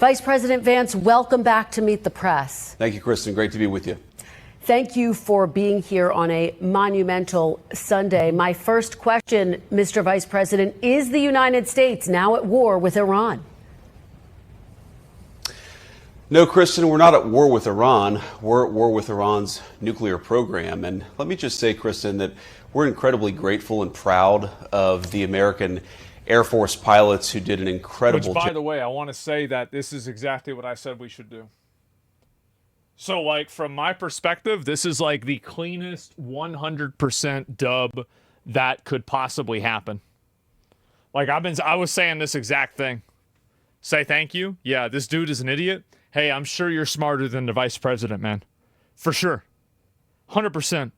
Vice President Vance, welcome back to Meet the Press. Thank you, Kristen. Great to be with you. Thank you for being here on a monumental Sunday. My first question, Mr. Vice President, is the United States now at war with Iran? No, Kristen, we're not at war with Iran. We're at war with Iran's nuclear program. And let me just say, Kristen, that we're incredibly grateful and proud of the American Air Force pilots who did an incredible job. Which, by the way, I want to say that this is exactly what I said we should do. So, like, from my perspective, this is like the cleanest 100% dub that could possibly happen. Like, I was saying this exact thing. Say thank you. Yeah, this dude is an idiot. Hey, I'm sure you're smarter than the vice president, man. For sure. 100%.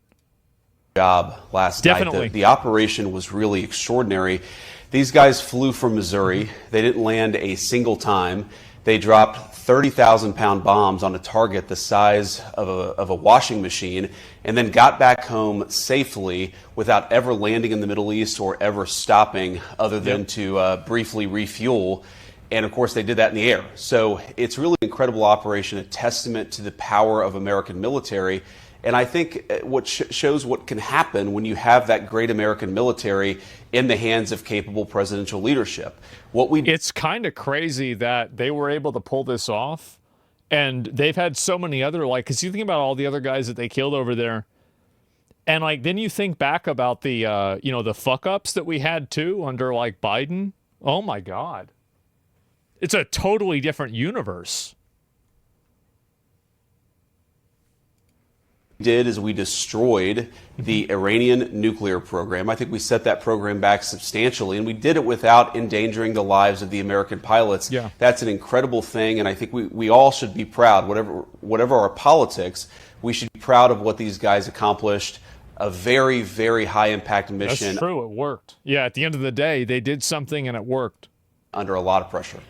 Job last Definitely. night. The operation was really extraordinary. These guys flew from Missouri. They didn't land a single time. They dropped 30,000-pound bombs on a target the size of a washing machine and then got back home safely without ever landing in the Middle East or ever stopping other than to briefly refuel. And, of course, they did that in the air. So it's really an incredible operation, a testament to the power of American military. And I think what shows what can happen when you have that great American military in the hands of capable presidential leadership. It's kind of crazy that they were able to pull this off. And they've had so many other, like, because you think about all the other guys that they killed over there. And, like, then you think back about the, the fuck-ups that we had, too, under, like, Biden. Oh, my God. It's a totally different universe. Did is we destroyed the Iranian nuclear program. I think we set that program back substantially, and we did it without endangering the lives of the American pilots. Yeah. That's an incredible thing, and I think we all should be proud. Whatever our politics, we should be proud of what these guys accomplished. A very, very high-impact mission. That's true. It worked. Yeah, at the end of the day, they did something, and it worked. Under a lot of pressure.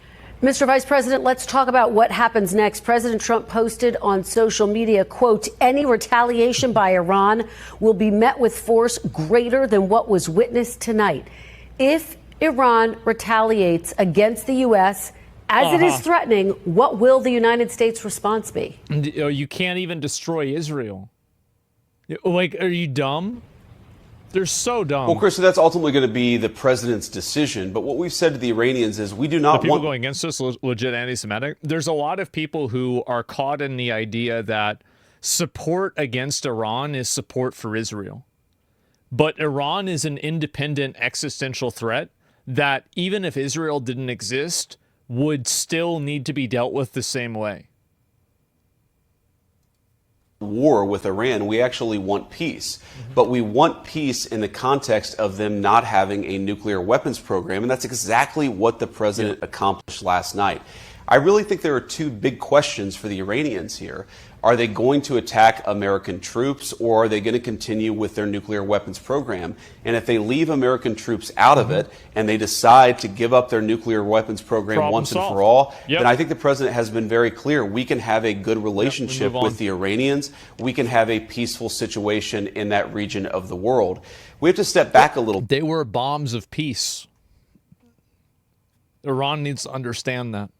Mr. Vice President, let's talk about what happens next. President Trump posted on social media, quote, any retaliation by Iran will be met with force greater than what was witnessed tonight. If Iran retaliates against the U.S., as it is threatening, what will the United States response be? You can't even destroy Israel. Like, are you dumb? They're so dumb. Well, Chris, that's ultimately going to be the president's decision. But what we've said to the Iranians is we do not want... The people going against us legit anti-Semitic. There's a lot of people who are caught in the idea that support against Iran is support for Israel. But Iran is an independent existential threat that, even if Israel didn't exist, would still need to be dealt with the same way. War with Iran, we actually want peace, but we want peace in the context of them not having a nuclear weapons program, and that's exactly what the president accomplished last night. I really think there are two big questions for the Iranians here. Are they going to attack American troops, or are they going to continue with their nuclear weapons program? And if they leave American troops out of it and they decide to give up their nuclear weapons program once and for all, then I think the president has been very clear. We can have a good relationship with the Iranians. We can have a peaceful situation in that region of the world. We have to step back a little. They were bombs of peace. Iran needs to understand that.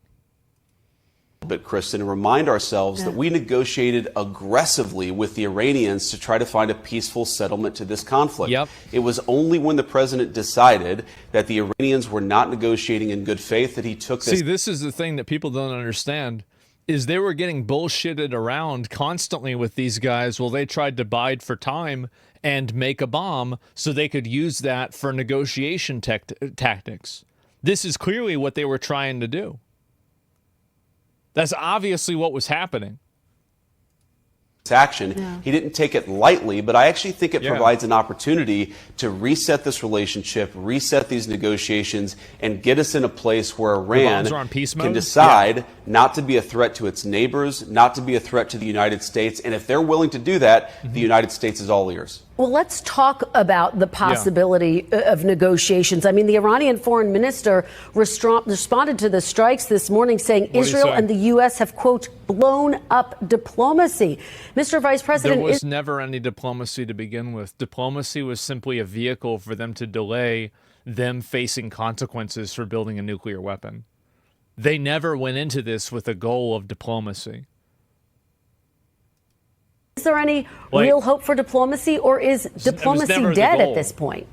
But, Kristen, and remind ourselves that we negotiated aggressively with the Iranians to try to find a peaceful settlement to this conflict. It was only when the president decided that the Iranians were not negotiating in good faith that he took this. See, this is the thing that people don't understand, is they were getting bullshitted around constantly with these guys while they tried to bide for time and make a bomb so they could use that for negotiation tactics. This is clearly what they were trying to do. That's obviously what was happening. Action. He didn't take it lightly, but I actually think it provides an opportunity to reset this relationship, reset these negotiations, and get us in a place where Iran can decide not to be a threat to its neighbors, not to be a threat to the United States. And if they're willing to do that, the United States is all ears. Well, let's talk about the possibility of negotiations. I mean, the Iranian foreign minister responded to the strikes this morning, saying Israel and the U.S. have, quote, blown up diplomacy. Mr. Vice President, there was never any diplomacy to begin with. Diplomacy was simply a vehicle for them to delay them facing consequences for building a nuclear weapon. They never went into this with a goal of diplomacy. Is there any real hope for diplomacy, or is diplomacy dead at this point?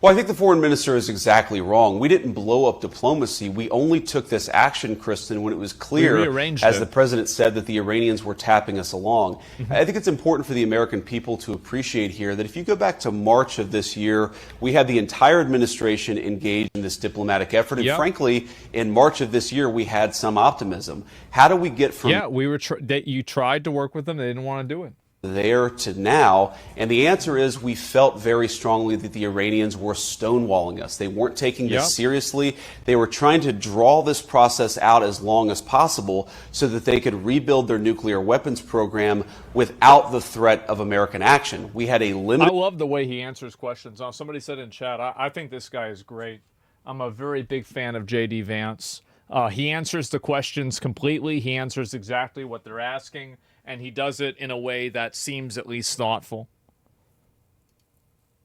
Well, I think the foreign minister is exactly wrong. We didn't blow up diplomacy. We only took this action, Kristen, when it was clear, as the president said, that the Iranians were tapping us along. I think it's important for the American people to appreciate here that if you go back to March of this year, we had the entire administration engaged in this diplomatic effort. And frankly, in March of this year, we had some optimism. How do we get from that you tried to work with them, they didn't want to do it, there to now? And the answer is we felt very strongly that the Iranians were stonewalling us. They weren't taking this seriously. They were trying to draw this process out as long as possible so that they could rebuild their nuclear weapons program without the threat of American action. We had a limit. I love the way he answers questions. Somebody said in chat, I think this guy is great. I'm a very big fan of J.D. Vance. He answers the questions completely. He answers exactly what they're asking, and he does it in a way that seems at least thoughtful.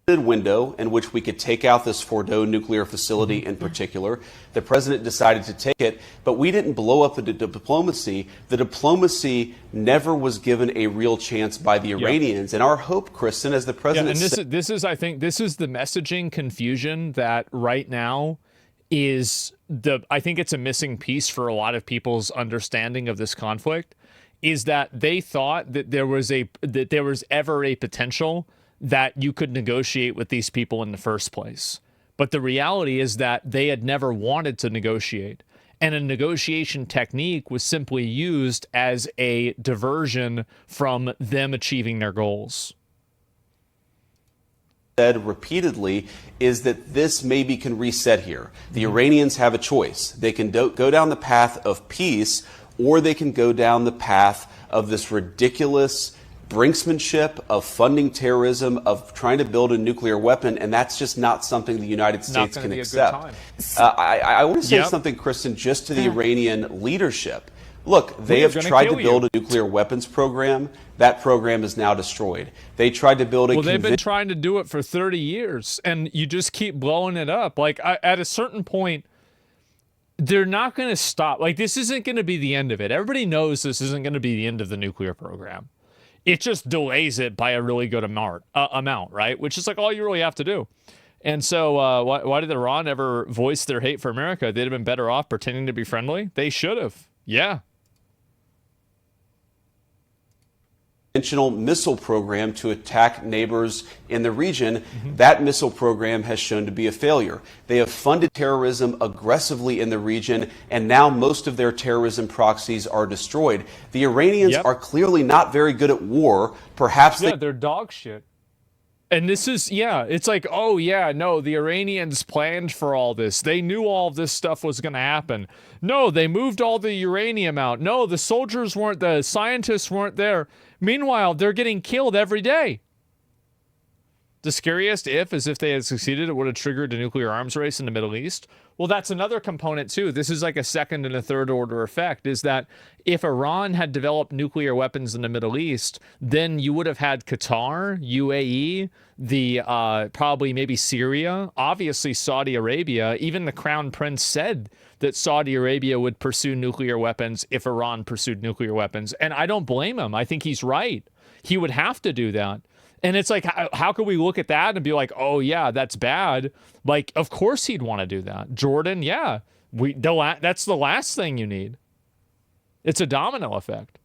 Window in which we could take out this Fordo nuclear facility in particular. The president decided to take it, but we didn't blow up the diplomacy. The diplomacy never was given a real chance by the Iranians. And our hope, Kristen, as the president said, I think this is the messaging confusion that right now is I think it's a missing piece for a lot of people's understanding of this conflict, is that they thought that there was ever a potential that you could negotiate with these people in the first place. But the reality is that they had never wanted to negotiate. And a negotiation technique was simply used as a diversion from them achieving their goals. Said repeatedly is that this maybe can reset here. The Iranians have a choice. They can go down the path of peace, or they can go down the path of this ridiculous brinksmanship, of funding terrorism, of trying to build a nuclear weapon, and that's just not something the United States can accept. I want to say something, Kristen, just to the Iranian leadership. Look, they have tried to build a nuclear weapons program. That program is now destroyed. They tried to build a... Well, they've been trying to do it for 30 years, and you just keep blowing it up. Like, at a certain point, they're not going to stop. Like, this isn't going to be the end of it. Everybody knows this isn't going to be the end of the nuclear program. It just delays it by a really good amount, right? Which is like all you really have to do. And so why did Iran ever voice their hate for America? They'd have been better off pretending to be friendly. They should have. Yeah. Conventional missile program to attack neighbors in the region. That missile program has shown to be a failure. They have funded terrorism aggressively in the region, and now most of their terrorism proxies are destroyed. The Iranians are clearly not very good at war. Perhaps they're dog shit. And this is, it's like, the Iranians planned for all this. They knew all of this stuff was going to happen. No, they moved all the uranium out. No, the scientists weren't there. Meanwhile, they're getting killed every day. The scariest is if they had succeeded, it would have triggered a nuclear arms race in the Middle East. Well, that's another component, too. This is like a second and a third order effect, is that if Iran had developed nuclear weapons in the Middle East, then you would have had Qatar, UAE, probably maybe Syria, obviously Saudi Arabia. Even the Crown Prince said that Saudi Arabia would pursue nuclear weapons if Iran pursued nuclear weapons. And I don't blame him. I think he's right. He would have to do that. And it's like, how can we look at that and be like, oh, yeah, that's bad? Like, of course he'd want to do that. Jordan, that's the last thing you need. It's a domino effect.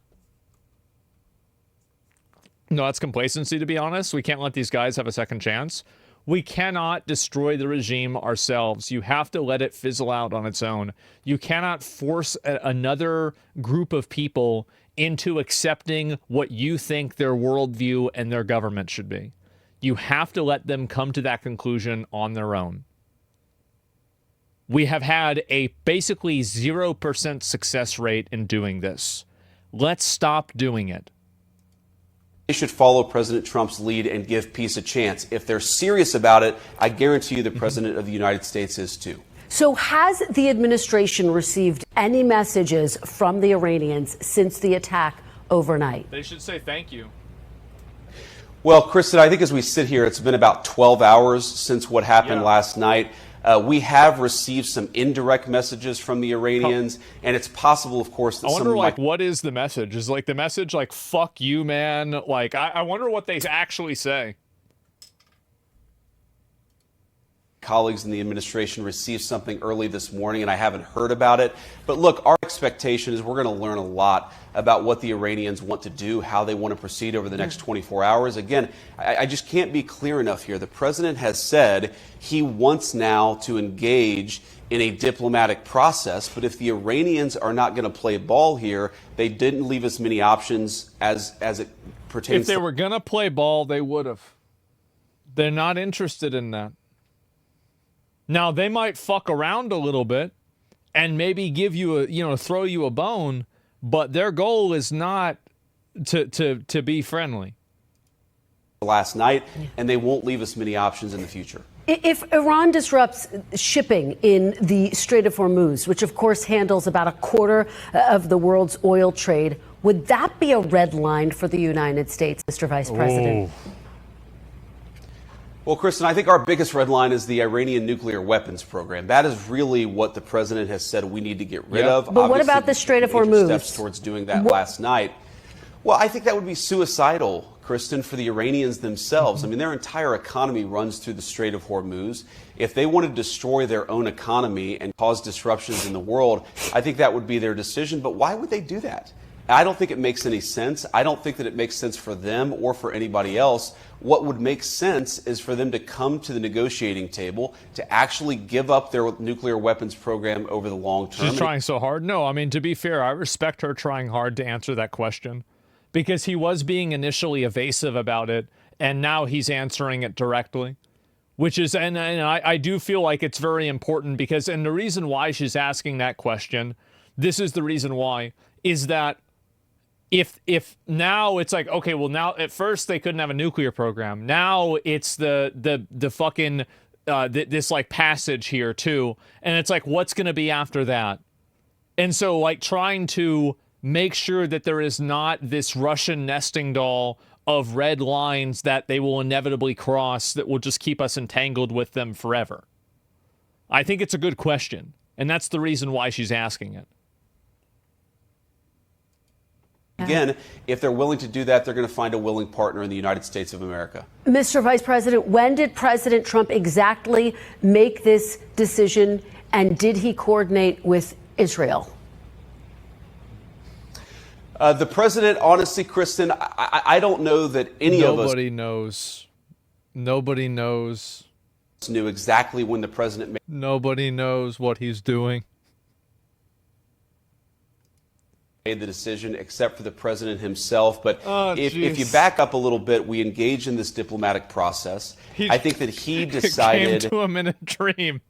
No, that's complacency, to be honest. We can't let these guys have a second chance. We cannot destroy the regime ourselves. You have to let it fizzle out on its own. You cannot force another group of people into accepting what you think their worldview and their government should be. You have to let them come to that conclusion on their own. We have had a basically 0% success rate in doing this. Let's stop doing it. They should follow President Trump's lead and give peace a chance. If they're serious about it, I guarantee you the President of the United States is too. So has the administration received any messages from the Iranians since the attack overnight? They should say thank you. Well, Kristen, I think as we sit here, it's been about 12 hours since what happened last night. We have received some indirect messages from the Iranians, and it's possible, of course, that I wonder, some like, what is the message? Is like the message like "fuck you, man"? Like, I wonder what they actually say. Colleagues in the administration received something early this morning, and I haven't heard about it. But look, our expectation is we're going to learn a lot about what the Iranians want to do, how they want to proceed over the next 24 hours. Again, I just can't be clear enough here. The president has said he wants now to engage in a diplomatic process. But if the Iranians are not going to play ball here, they didn't leave us many options as it pertains. If they were going to play ball, they would have. They're not interested in that. Now, they might fuck around a little bit and maybe give you a, throw you a bone, but their goal is not to be friendly. Last night, and they won't leave us many options in the future. If Iran disrupts shipping in the Strait of Hormuz, which of course handles about a quarter of the world's oil trade, would that be a red line for the United States, Mr. Vice President? Well, Kristen, I think our biggest red line is the Iranian nuclear weapons program. That is really what the president has said we need to get rid of. But what about the Strait of Hormuz? Steps towards doing that last night. Well, I think that would be suicidal, Kristen, for the Iranians themselves. I mean, their entire economy runs through the Strait of Hormuz. If they want to destroy their own economy and cause disruptions in the world, I think that would be their decision. But why would they do that? I don't think it makes any sense. I don't think that it makes sense for them or for anybody else. What would make sense is for them to come to the negotiating table to actually give up their nuclear weapons program over the long term. She's trying so hard. No, I mean, to be fair, I respect her trying hard to answer that question because he was being initially evasive about it, and now he's answering it directly, which is, and I do feel like it's very important because, and the reason why she's asking that question, this is the reason why, is that if now it's like, okay, well, now at first they couldn't have a nuclear program. Now it's the fucking this like passage here too, and it's like, what's going to be after that? And so like trying to make sure that there is not this Russian nesting doll of red lines that they will inevitably cross that will just keep us entangled with them forever. I think it's a good question, and that's the reason why she's asking it. Again, if they're willing to do that, they're going to find a willing partner in the United States of America. Mr. Vice President, when did President Trump exactly make this decision, and did he coordinate with Israel? The president, honestly, Kristen, I don't know that any of us Nobody knows. Knew exactly when the president made. Nobody knows what he's doing. Made the decision except for the president himself. But if you back up a little bit, we engage in this diplomatic process. I think that he decided came to him in a dream.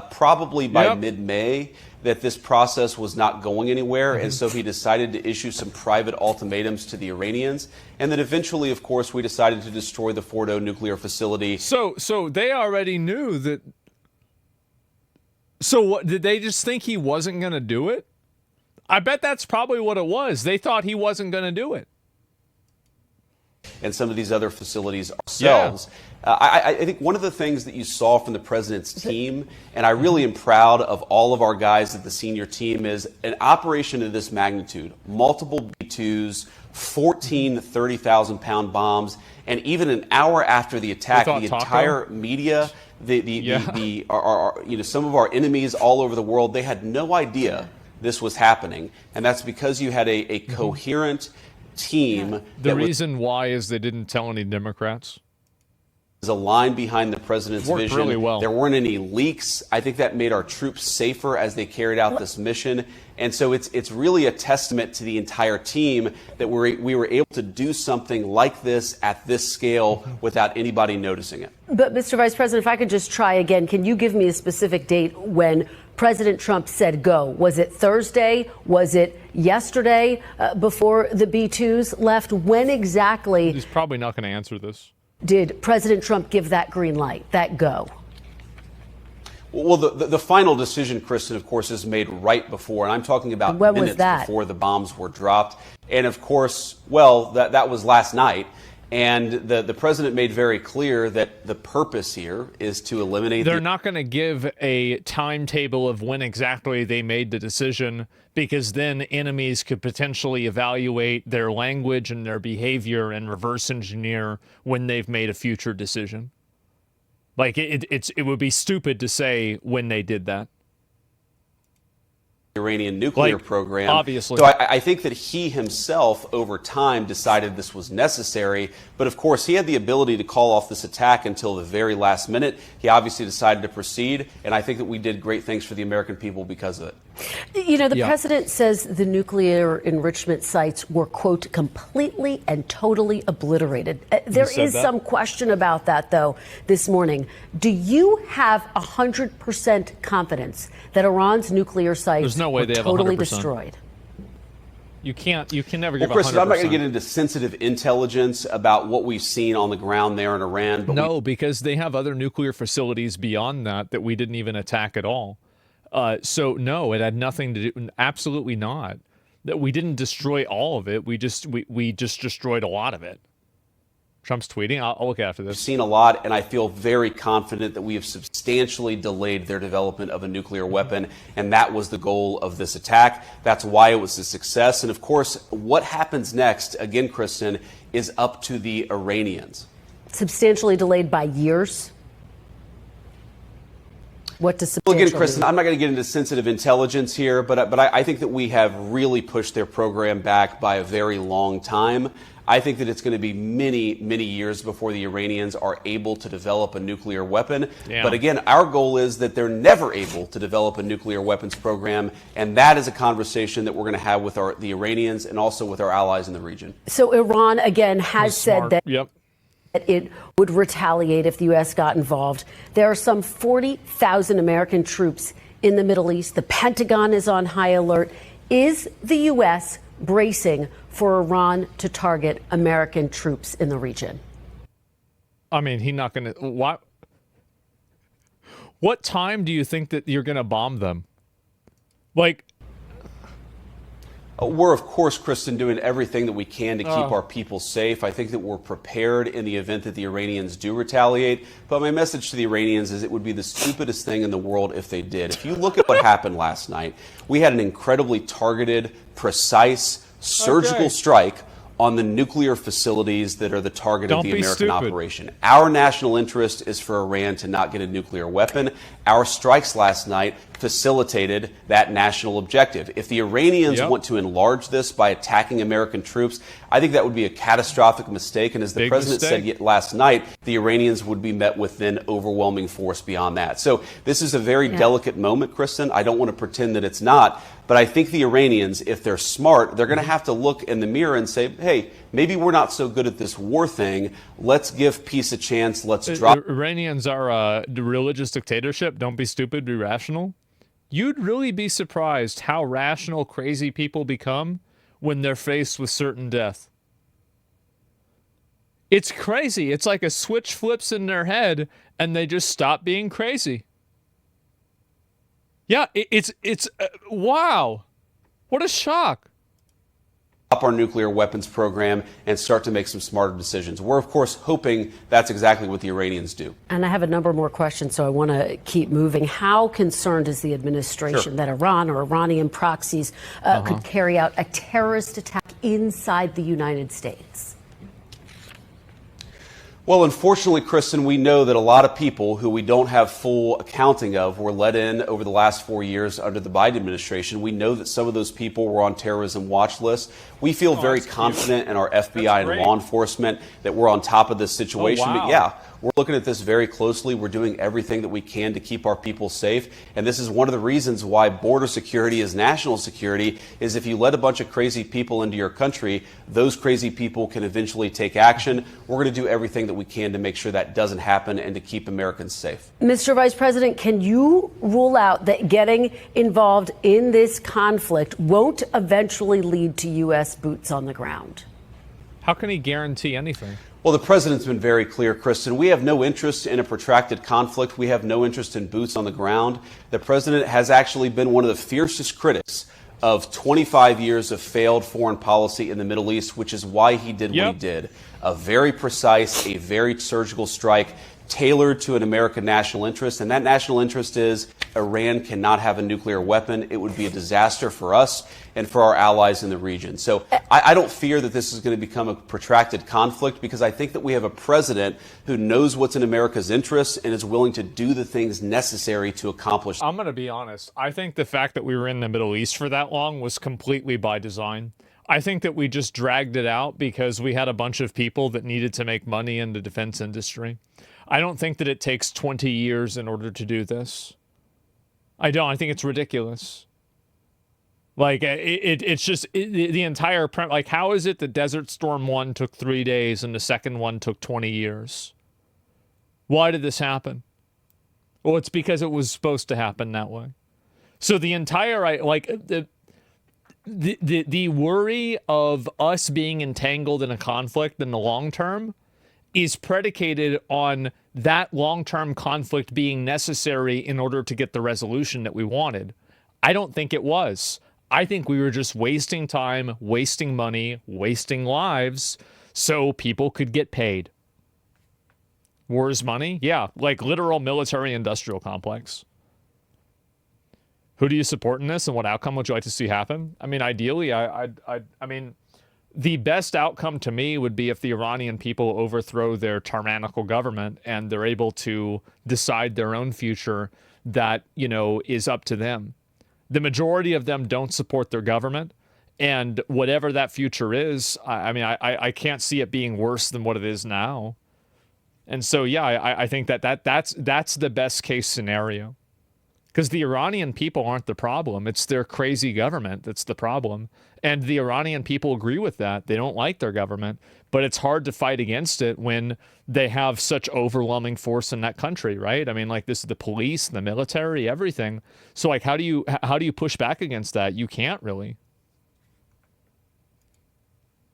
Probably by mid-May that this process was not going anywhere. And so he decided to issue some private ultimatums to the Iranians. And then eventually, of course, we decided to destroy the Fordo nuclear facility. So they already knew that. So what, did they just think he wasn't going to do it? I bet that's probably what it was. They thought he wasn't going to do it. And some of these other facilities ourselves. I think one of the things that you saw from the president's team, and I really am proud of all of our guys at the senior team, is an operation of this magnitude, multiple B-2s, 14 30,000-pound bombs, and even an hour after the attack, the entire media, some of our enemies all over the world, they had no idea this was happening, and that's because you had a coherent team. The reason why is they didn't tell any Democrats. A line behind the president's vision. Really well. There weren't any leaks. I think that made our troops safer as they carried out this mission. And so it's really a testament to the entire team that we were able to do something like this at this scale without anybody noticing it. But Mr. Vice President, if I could just try again, can you give me a specific date when President Trump said go? Was it Thursday? Was it yesterday before the B-2s left? When exactly? He's probably not going to answer this. Did President Trump give that green light, that go? Well, the final decision, Kristen, of course, is made right before, and I'm talking about minutes before the bombs were dropped. And of course, well, that was last night. And the president made very clear that the purpose here is to eliminate. They're not going to give a timetable of when exactly they made the decision, because then enemies could potentially evaluate their language and their behavior and reverse engineer when they've made a future decision. Like it would be stupid to say when they did that. Iranian nuclear program. Obviously. So I think that he himself, over time, decided this was necessary. But of course, he had the ability to call off this attack until the very last minute. He obviously decided to proceed. And I think that we did great things for the American people because of it. You know, the president says the nuclear enrichment sites were, quote, completely and totally obliterated. There is some question about that, though, this morning. Do you have 100% confidence that Iran's nuclear sites were totally destroyed? You can never give 100%. Chris, I'm not going to get into sensitive intelligence about what we've seen on the ground there in Iran. But no, because they have other nuclear facilities beyond that we didn't even attack at all. So no, it had nothing to do. Absolutely not. That we didn't destroy all of it. We just destroyed a lot of it. Trump's tweeting. I'll look after this. We've seen a lot, and I feel very confident that we have substantially delayed their development of a nuclear weapon, and that was the goal of this attack. That's why it was a success. And of course, what happens next, again, Kristen, is up to the Iranians. Substantially delayed by years? What does well, again, Kristen, I'm not going to get into sensitive intelligence here, but I think that we have really pushed their program back by a very long time. I think that it's going to be many, many years before the Iranians are able to develop a nuclear weapon. Yeah. But again, our goal is that they're never able to develop a nuclear weapons program, and that is a conversation that we're going to have with the Iranians and also with our allies in the region. So Iran, again, has said that it would retaliate if the U.S. got involved. There are some 40,000 American troops in the Middle East. The Pentagon is on high alert. Is the U.S. bracing for Iran to target American troops in the region? I mean, he's not going to. What time do you think that you're going to bomb them? Like, we're, of course, Kristen, doing everything that we can to keep our people safe. I think that we're prepared in the event that the Iranians do retaliate. But my message to the Iranians is it would be the stupidest thing in the world if they did. If you look at what happened last night, we had an incredibly targeted, precise, surgical strike on the nuclear facilities that are the target of the American operation. Our national interest is for Iran to not get a nuclear weapon. Our strikes last night facilitated that national objective. If the Iranians want to enlarge this by attacking American troops, I think that would be a catastrophic mistake. And as the president said last night, the Iranians would be met with then overwhelming force beyond that. So this is a very delicate moment, Kristen. I don't want to pretend that it's not. But I think the Iranians, if they're smart, they're going to have to look in the mirror and say, hey, maybe we're not so good at this war thing. Let's give peace a chance. Let's drop. Iranians are a religious dictatorship. Don't be stupid, be rational. You'd really be surprised how rational crazy people become when they're faced with certain death. It's crazy. It's like a switch flips in their head and they just stop being crazy. Yeah, it's wow. What a shock. Up our nuclear weapons program and start to make some smarter decisions. We're, of course, hoping that's exactly what the Iranians do. And I have a number more questions, so I want to keep moving. How concerned is the administration that Iran or Iranian proxies could carry out a terrorist attack inside the United States? Well, unfortunately, Kristen, we know that a lot of people who we don't have full accounting of were let in over the last 4 years under the Biden administration. We know that some of those people were on terrorism watch lists. We feel very confident in our FBI and law enforcement that we're on top of this situation. But yeah, we're looking at this very closely. We're doing everything that we can to keep our people safe. And this is one of the reasons why border security is national security, is if you let a bunch of crazy people into your country, those crazy people can eventually take action. We're going to do everything that we can to make sure that doesn't happen and to keep Americans safe. Mr. Vice President, can you rule out that getting involved in this conflict won't eventually lead to U.S. boots on the ground? How can he guarantee anything? Well, the president's been very clear, Kristen. We have no interest in a protracted conflict. We have no interest in boots on the ground. The president has actually been one of the fiercest critics of 25 years of failed foreign policy in the Middle East, which is why he did what he did. A very precise, a very surgical strike tailored to an American national interest. And that national interest is Iran cannot have a nuclear weapon. It would be a disaster for us and for our allies in the region. So I don't fear that this is going to become a protracted conflict, because I think that we have a president who knows what's in America's interest and is willing to do the things necessary to accomplish. I'm going to be honest. I think the fact that we were in the Middle East for that long was completely by design. I think that we just dragged it out because we had a bunch of people that needed to make money in the defense industry. I don't think that it takes 20 years in order to do this. I don't. I think it's ridiculous. Like, it's just the entire premise. Like, how is it that Desert Storm 1 took 3 days and the second one took 20 years? Why did this happen? Well, it's because it was supposed to happen that way. So the entire, like, the worry of us being entangled in a conflict in the long term is predicated on that long-term conflict being necessary in order to get the resolution that we wanted. I don't think it was. I think we were just wasting time, wasting money, wasting lives so people could get paid. War is money? Yeah, like literal military-industrial complex. Who do you support in this, and what outcome would you like to see happen? I mean, ideally, I mean, the best outcome to me would be if the Iranian people overthrow their tyrannical government and they're able to decide their own future that, you know, is up to them. The majority of them don't support their government, and whatever that future is, I can't see it being worse than what it is now. And so, yeah, I think that's the best case scenario. Because the Iranian people aren't the problem. It's their crazy government that's the problem. And the Iranian people agree with that. They don't like their government. But it's hard to fight against it when they have such overwhelming force in that country, right? I mean, like, this is the police, the military, everything. So, like, how do you push back against that? You can't really.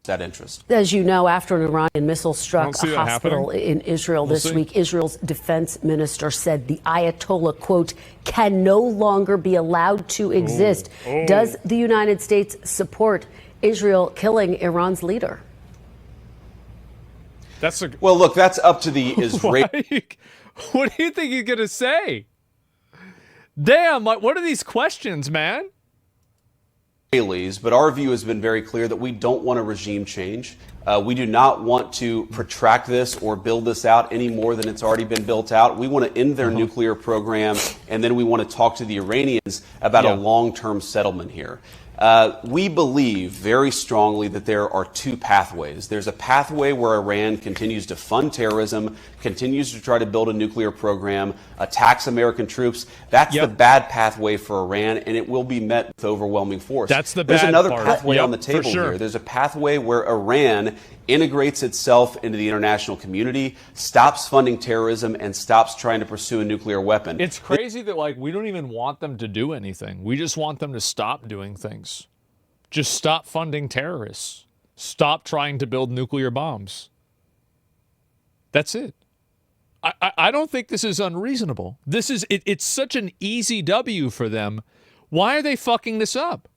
That interest. As you know, after an Iranian missile struck a hospital happening. in Israel this week, Israel's defense minister said the Ayatollah, quote, can no longer be allowed to exist. Does the United States support Israel killing Iran's leader? Well, look, that's up to the Israeli. What do you think he's going to say? Damn, what are these questions, man? But our view has been very clear that we don't want a regime change. We do not want to protract this or build this out any more than it's already been built out. We want to end their nuclear program, and then we want to talk to the Iranians about a long-term settlement here. We believe very strongly that there are two pathways. There's a pathway where Iran continues to fund terrorism, continues to try to build a nuclear program, attacks American troops. That's the bad pathway for Iran, and it will be met with overwhelming force. That's the There's bad another part. pathway on the table sure. here. There's a pathway where Iran integrates itself into the international community, stops funding terrorism, and stops trying to pursue a nuclear weapon. It's crazy that, like, we don't even want them to do anything. We just want them to stop doing things. Just stop funding terrorists. Stop trying to build nuclear bombs. That's it. I don't think this is unreasonable. It's such an easy W for them. Why are they fucking this up?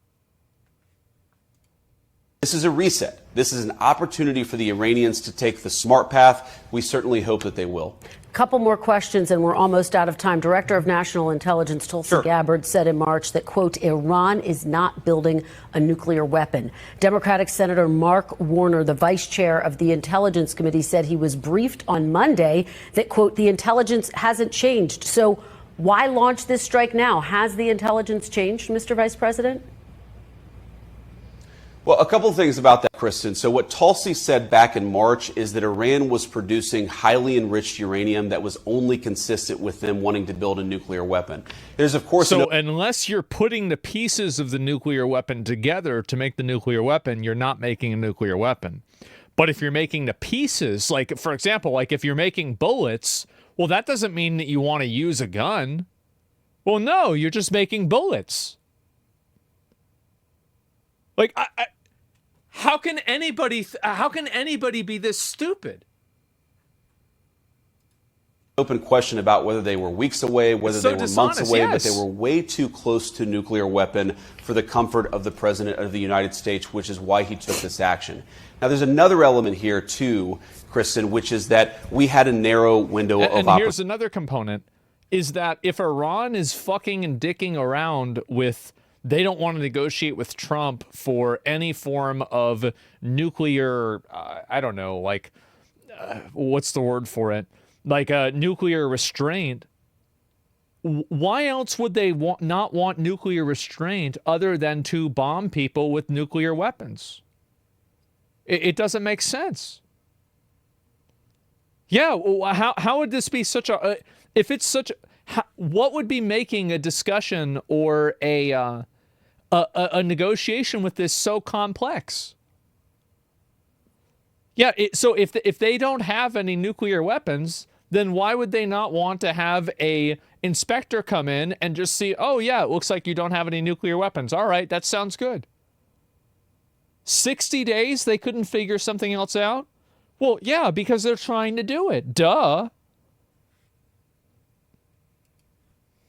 This is a reset. This is an opportunity for the Iranians to take the smart path. We certainly hope that they will. Couple more questions, and we're almost out of time. Director of National Intelligence Tulsi Gabbard said in March that, quote, Iran is not building a nuclear weapon. Democratic Senator Mark Warner, the vice chair of the Intelligence Committee, said he was briefed on Monday that, quote, the intelligence hasn't changed. So why launch this strike now? Has the intelligence changed, Mr. Vice President? Well, a couple of things about that, Kristen. So what Tulsi said back in March is that Iran was producing highly enriched uranium that was only consistent with them wanting to build a nuclear weapon. There's, of course... So unless you're putting the pieces of the nuclear weapon together to make the nuclear weapon, you're not making a nuclear weapon. But if you're making the pieces, like, for example, like if you're making bullets, well, that doesn't mean that you want to use a gun. Well, no, you're just making bullets. Like, how can anybody be this stupid? open question about whether they were weeks away, whether so they were dishonest, months away, yes. but they were way too close to a nuclear weapon for the comfort of the President of the United States, which is why he took this action. Now, there's another element here, too, Kristen, which is that we had a narrow window of And opportunity. here's another component, is that if Iran is fucking and dicking around with, they don't want to negotiate with Trump for any form of nuclear, I don't know, like, what's the word for it? Like a nuclear restraint. Why else would they not want nuclear restraint other than to bomb people with nuclear weapons? It doesn't make sense. Yeah, how would this be such a... if it's such... what would be making a discussion or a negotiation with this so complex? Yeah, so if they don't have any nuclear weapons, then why would they not want to have a inspector come in and just see, oh yeah, it looks like you don't have any nuclear weapons. All right, that sounds good. 60 days, they couldn't figure something else out? Well, yeah, because they're trying to do it. Duh.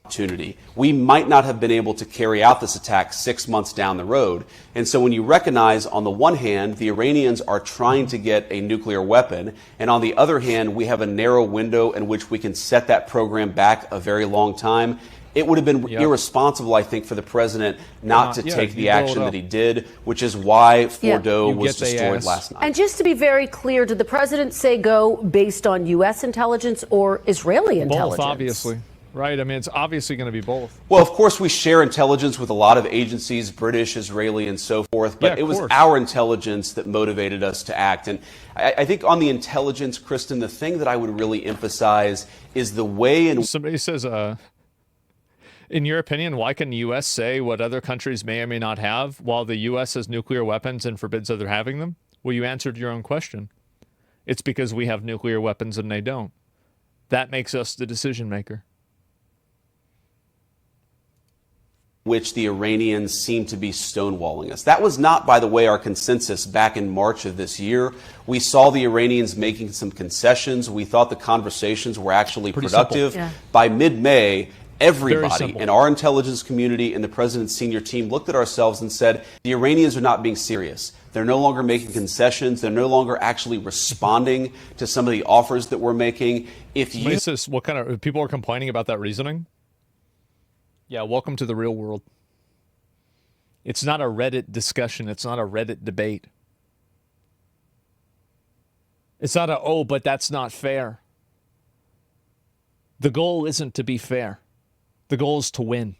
Opportunity. We might not have been able to carry out this attack 6 months down the road. And so when you recognize, on the one hand, the Iranians are trying to get a nuclear weapon, and on the other hand, we have a narrow window in which we can set that program back a very long time, it would have been irresponsible, I think, for the president not to take the action that he did, which is why Fordo was destroyed last night. And just to be very clear, did the president say go based on U.S. intelligence or Israeli intelligence? Both, obviously. Right, I mean, it's obviously going to be both. Well, of course, we share intelligence with a lot of agencies, British, Israeli, and so forth, but it was our intelligence that motivated us to act. And I think on the intelligence, Kristen, the thing that I would really emphasize is the way in... Somebody says, in your opinion, why can the U.S. say what other countries may or may not have while the U.S. has nuclear weapons and forbids other having them? Well, you answered your own question. It's because we have nuclear weapons and they don't. That makes us the decision maker. Which the Iranians seem to be stonewalling us. That was not, by the way, our consensus back in March of this year. We saw the Iranians making some concessions. We thought the conversations were actually productive. By mid-May, everybody in our intelligence community and the president's senior team looked at ourselves and said, the Iranians are not being serious. They're no longer making concessions. They're no longer actually responding to some of the offers that we're making. If you... Says, what kind of people are complaining about that reasoning? Yeah, welcome to the real world. It's not a Reddit discussion. It's not a Reddit debate. It's not a, oh, but that's not fair. The goal isn't to be fair. The goal is to win.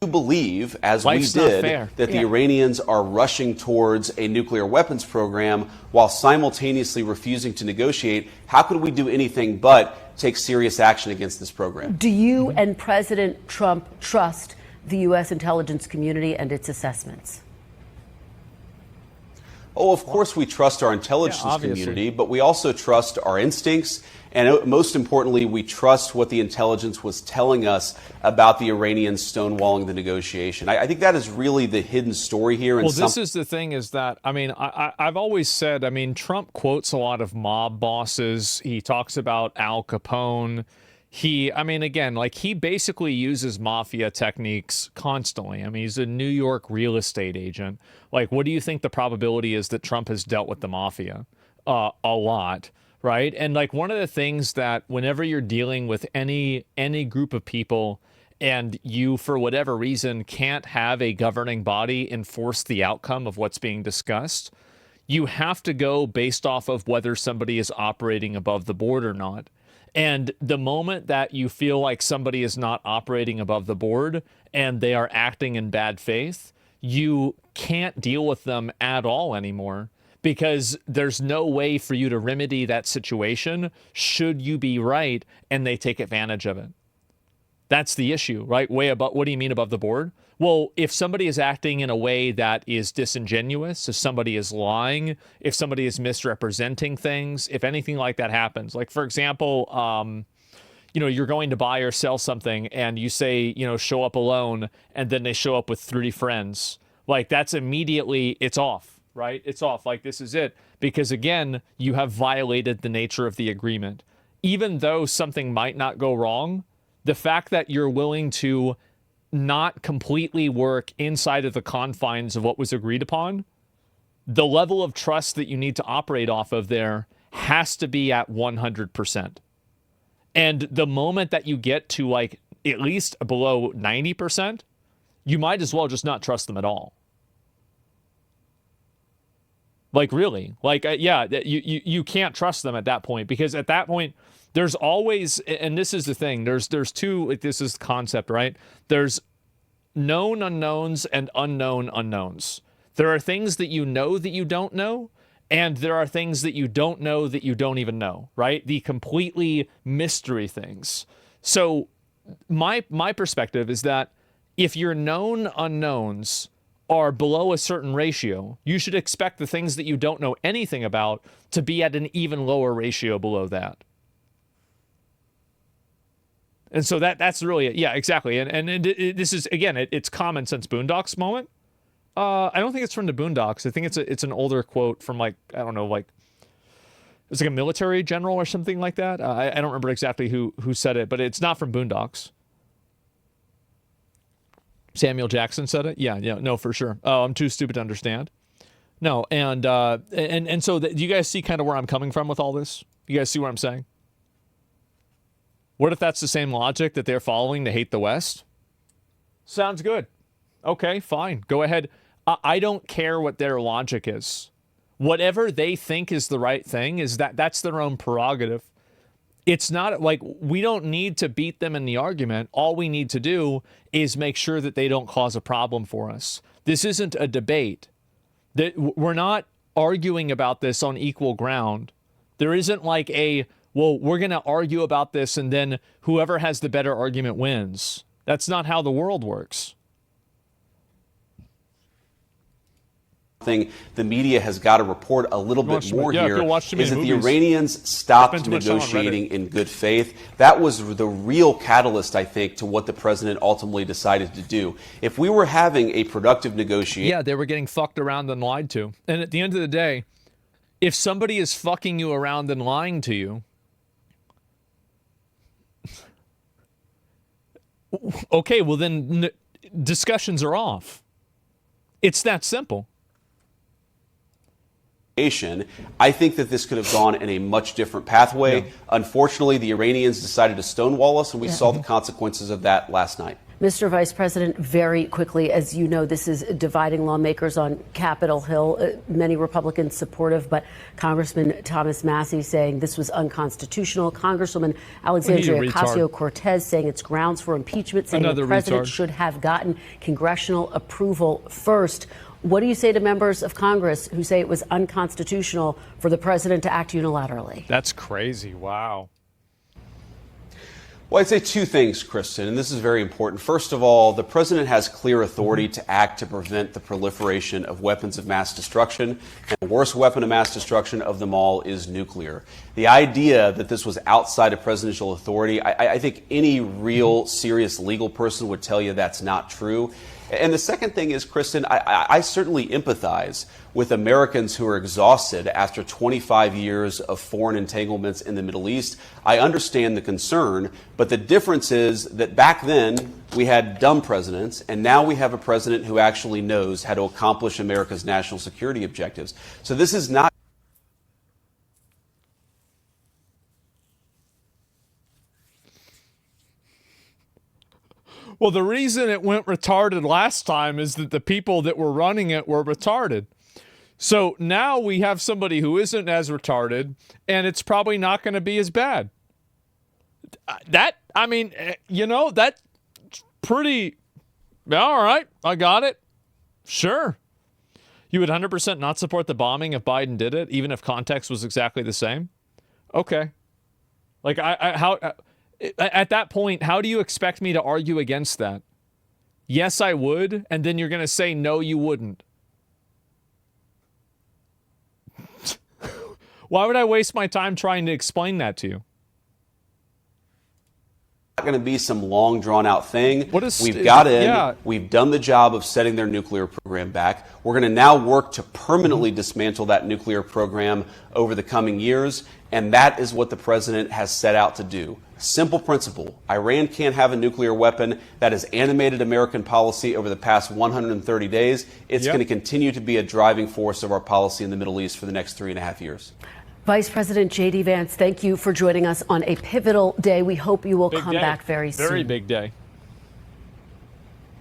You believe, as we did, that the Iranians are rushing towards a nuclear weapons program while simultaneously refusing to negotiate, how could we do anything but take serious action against this program? Do you and President Trump trust the U.S. intelligence community and its assessments? Oh, of course we trust our intelligence community, but we also trust our instincts. And most importantly, we trust what the intelligence was telling us about the Iranians stonewalling the negotiation. I think that is really the hidden story here. Well, this is the thing is that, I mean, I've always said, I mean, Trump quotes a lot of mob bosses. He talks about Al Capone. I mean, again, like he basically uses mafia techniques constantly. I mean, he's a New York real estate agent. Like, what do you think the probability is that Trump has dealt with the mafia? A lot. Right. And like one of the things that whenever you're dealing with any group of people and you, for whatever reason, can't have a governing body enforce the outcome of what's being discussed, you have to go based off of whether somebody is operating above the board or not. And the moment that you feel like somebody is not operating above the board and they are acting in bad faith, you can't deal with them at all anymore. Because there's no way for you to remedy that situation should you be right and they take advantage of it. That's the issue, right? Way above. What do you mean above the board? Well, if somebody is acting in a way that is disingenuous, if somebody is lying, if somebody is misrepresenting things, if anything like that happens, like for example, you know, you're going to buy or sell something and you say, you know, show up alone, and then they show up with 30 friends, like that's immediately, it's off. right? It's off. Like, this is it. Because, again, you have violated the nature of the agreement. Even though something might not go wrong, the fact that you're willing to not completely work inside of the confines of what was agreed upon, the level of trust that you need to operate off of there has to be at 100%. And the moment that you get to, like, at least below 90%, you might as well just not trust them at all. Like, really. Like, you can't trust them at that point, because at that point, there's always, and this is the thing, there's two, like, this is the concept, right? There's known unknowns and unknown unknowns. There are things that you know that you don't know, and there are things that you don't know that you don't even know, right? The completely mystery things. So my perspective is that if your known unknowns are below a certain ratio, you should expect the things that you don't know anything about to be at an even lower ratio below that. And so that's really it. Yeah, exactly. And this is, again, it's common sense Boondocks moment. I don't think it's from the Boondocks. I think it's an older quote from, like, I don't know, like, it's like a military general or something like that. I don't remember exactly who said it, but it's not from Boondocks. Samuel Jackson said it. Yeah, no, for sure. Oh, I'm too stupid to understand. No, and so do you guys see kind of where I'm coming from with all this? You guys see what I'm saying? What if that's the same logic that they're following to hate the West? Sounds good. Okay, fine. Go ahead. I don't care what their logic is. Whatever they think is the right thing, that's their own prerogative. It's not like we don't need to beat them in the argument. All we need to do is make sure that they don't cause a problem for us. This isn't a debate. We're not arguing about this on equal ground. There isn't like well, we're going to argue about this and then whoever has the better argument wins. That's not how the world works. Thing the media has got to report a little bit more here is that the movies. Iranians stopped negotiating in good faith. That was the real catalyst, I think, to what the president ultimately decided to do. If we were having a productive negotiation... Yeah, they were getting fucked around and lied to. And at the end of the day, if somebody is fucking you around and lying to you, okay, well then discussions are off. It's that simple. I think that this could have gone in a much different pathway. Yeah. Unfortunately, the Iranians decided to stonewall us, and we saw the consequences of that last night. Mr. Vice President, very quickly, as you know, this is dividing lawmakers on Capitol Hill. Many Republicans supportive, but Congressman Thomas Massie saying this was unconstitutional. Congresswoman Alexandria Ocasio-Cortez saying it's grounds for impeachment, saying the president should have gotten congressional approval first. What do you say to members of Congress who say it was unconstitutional for the president to act unilaterally? That's crazy. Wow. Well, I'd say two things, Kristen, and this is very important. First of all, the president has clear authority to act to prevent the proliferation of weapons of mass destruction, and the worst weapon of mass destruction of them all is nuclear. The idea that this was outside of presidential authority, I think any real serious legal person would tell you that's not true. And the second thing is, Kristen, I certainly empathize with Americans who are exhausted after 25 years of foreign entanglements in the Middle East. I understand the concern, but the difference is that back then we had dumb presidents, and now we have a president who actually knows how to accomplish America's national security objectives. So this is not... Well, the reason it went retarded last time is that the people that were running it were retarded. So now we have somebody who isn't as retarded, and it's probably not going to be as bad. That's pretty... All right, I got it. Sure. You would 100% not support the bombing if Biden did it, even if context was exactly the same? Okay. Like, at that point, how do you expect me to argue against that? Yes, I would, and then you're going to say, no, you wouldn't. Why would I waste my time trying to explain that to you? going to be some long drawn out thing. We've got in, we've done the job of setting their nuclear program back. We're going to now work to permanently dismantle that nuclear program over the coming years. And that is what the president has set out to do. Simple principle. Iran can't have a nuclear weapon. That has animated American policy over the past 130 days. It's going to continue to be a driving force of our policy in the Middle East for the next 3.5 years. Vice President J.D. Vance, thank you for joining us on a pivotal day. We hope you will come back very soon. Very big day.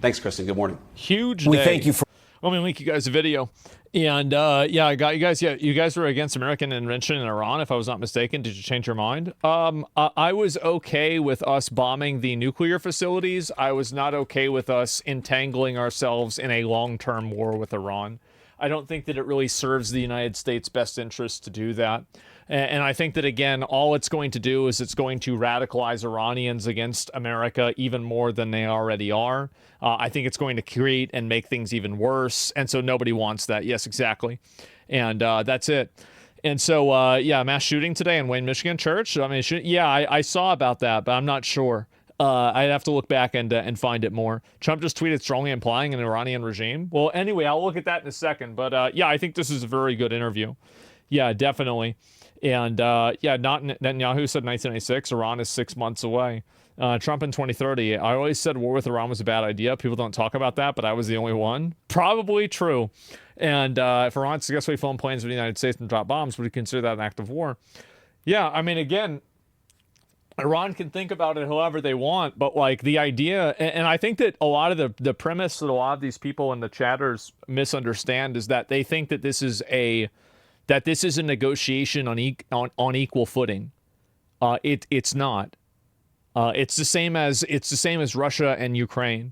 Thanks, Kristen. Good morning. Huge day. We thank you for. Let me link you guys a video. And I got you guys. Yeah, you guys were against American intervention in Iran, if I was not mistaken. Did you change your mind? I was okay with us bombing the nuclear facilities. I was not okay with us entangling ourselves in a long-term war with Iran. I don't think that it really serves the United States' best interest to do that. And I think that, again, all it's going to do is it's going to radicalize Iranians against America even more than they already are. I think it's going to create and make things even worse. And so nobody wants that. Yes, exactly. And that's it. And so, mass shooting today in Wayne, Michigan church. I mean, I saw about that, but I'm not sure. I'd have to look back and find it more. Trump just tweeted strongly implying an Iranian regime. Well, anyway, I'll look at that in a second. But I think this is a very good interview. Yeah, definitely. And not Netanyahu said 1996, Iran is 6 months away. Trump in 2030. I always said war with Iran was a bad idea. People don't talk about that, but I was the only one. Probably true. And if Iran successfully flown planes with the United States and dropped bombs, would you consider that an act of war? Yeah, I mean, again, Iran can think about it however they want, but like the idea, and I think that a lot of the premise that a lot of these people in the chatters misunderstand is that they think that this is a negotiation on equal footing. It's not. It's the same as Russia and Ukraine.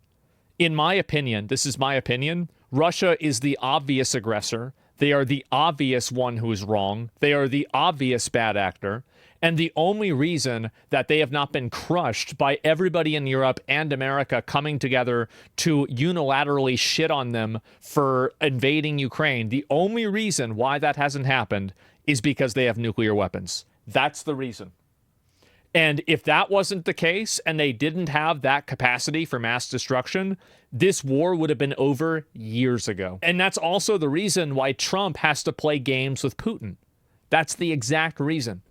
In my opinion, this is my opinion, Russia is the obvious aggressor. They are the obvious one who is wrong. They are the obvious bad actor. And the only reason that they have not been crushed by everybody in Europe and America coming together to unilaterally shit on them for invading Ukraine, the only reason why that hasn't happened is because they have nuclear weapons. That's the reason. And if that wasn't the case and they didn't have that capacity for mass destruction, this war would have been over years ago. And that's also the reason why Trump has to play games with Putin. That's the exact reason.